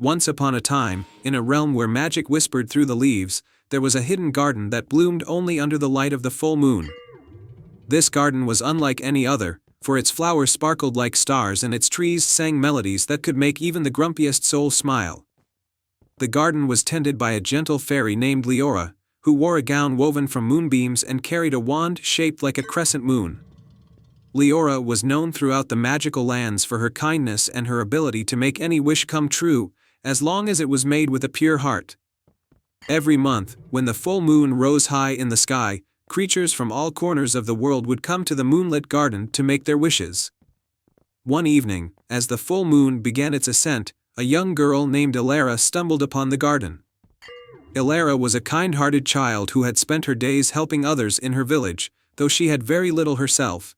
Once upon a time, in a realm where magic whispered through the leaves, there was a hidden garden that bloomed only under the light of the full moon. This garden was unlike any other, for its flowers sparkled like stars and its trees sang melodies that could make even the grumpiest soul smile. The garden was tended by a gentle fairy named Leora, who wore a gown woven from moonbeams and carried a wand shaped like a crescent moon. Leora was known throughout the magical lands for her kindness and her ability to make any wish come true, as long as it was made with a pure heart. Every month, when the full moon rose high in the sky, creatures from all corners of the world would come to the moonlit garden to make their wishes. One evening, as the full moon began its ascent, a young girl named Leora stumbled upon the garden. Leora was a kind-hearted child who had spent her days helping others in her village, though she had very little herself.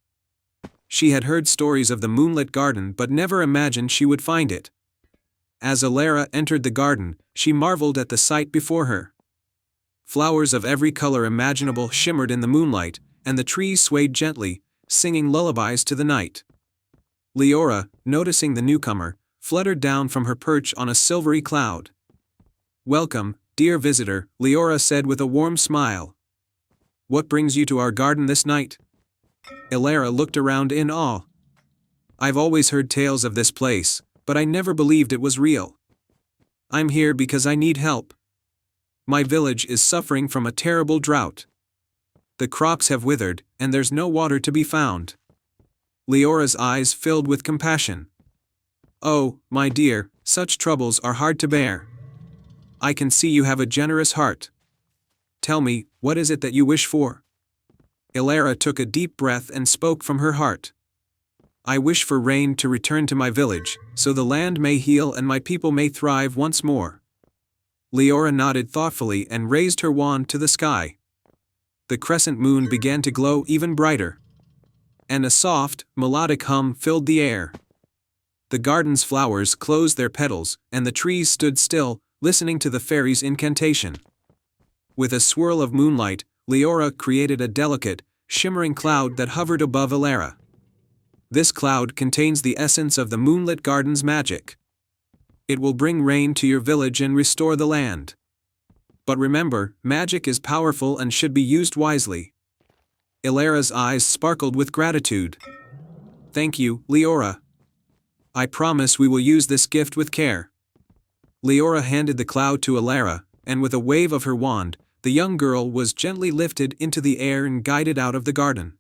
She had heard stories of the moonlit garden but never imagined she would find it. As Leora entered the garden, she marveled at the sight before her. Flowers of every color imaginable shimmered in the moonlight, and the trees swayed gently, singing lullabies to the night. Leora, noticing the newcomer, fluttered down from her perch on a silvery cloud. "Welcome, dear visitor," Leora said with a warm smile. "What brings you to our garden this night?" Leora looked around in awe. "I've always heard tales of this place, but I never believed it was real. I'm here because I need help. My village is suffering from a terrible drought. The crops have withered, and there's no water to be found." Leora's eyes filled with compassion. "Oh, my dear, such troubles are hard to bear. I can see you have a generous heart. Tell me, what is it that you wish for?" Leora took a deep breath and spoke from her heart. "I wish for rain to return to my village, so the land may heal and my people may thrive once more." Leora nodded thoughtfully and raised her wand to the sky. The crescent moon began to glow even brighter. And a soft, melodic hum filled the air. The garden's flowers closed their petals, and the trees stood still, listening to the fairy's incantation. With a swirl of moonlight, Leora created a delicate, shimmering cloud that hovered above Leora. This cloud contains the essence of the moonlit garden's magic. It will bring rain to your village and restore the land. But remember, magic is powerful and should be used wisely. Leora's eyes sparkled with gratitude. "Thank you, Leora. I promise we will use this gift with care." Leora handed the cloud to Leora, and with a wave of her wand, the young girl was gently lifted into the air and guided out of the garden.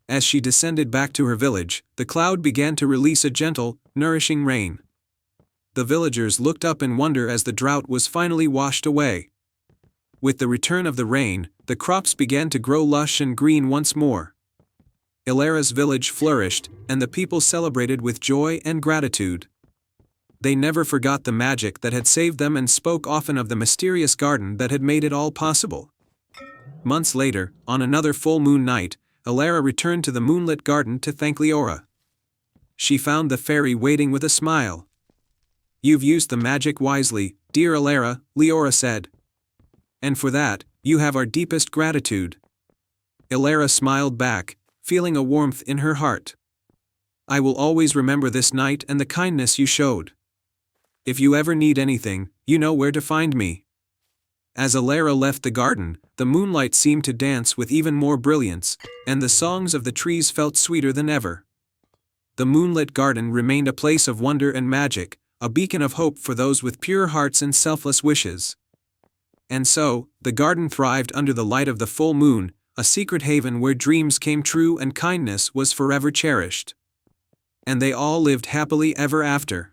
As she descended back to her village, the cloud began to release a gentle, nourishing rain. The villagers looked up in wonder as the drought was finally washed away. With the return of the rain, the crops began to grow lush and green once more. Leora's village flourished, and the people celebrated with joy and gratitude. They never forgot the magic that had saved them and spoke often of the mysterious garden that had made it all possible. Months later, on another full moon night, Leora returned to the moonlit garden to thank Leora. She found the fairy waiting with a smile. "You've used the magic wisely, dear Leora," Leora said. "And for that, you have our deepest gratitude." Leora smiled back, feeling a warmth in her heart. "I will always remember this night and the kindness you showed. If you ever need anything, you know where to find me." As Leora left the garden, the moonlight seemed to dance with even more brilliance, and the songs of the trees felt sweeter than ever. The moonlit garden remained a place of wonder and magic, a beacon of hope for those with pure hearts and selfless wishes. And so, the garden thrived under the light of the full moon, a secret haven where dreams came true and kindness was forever cherished. And they all lived happily ever after.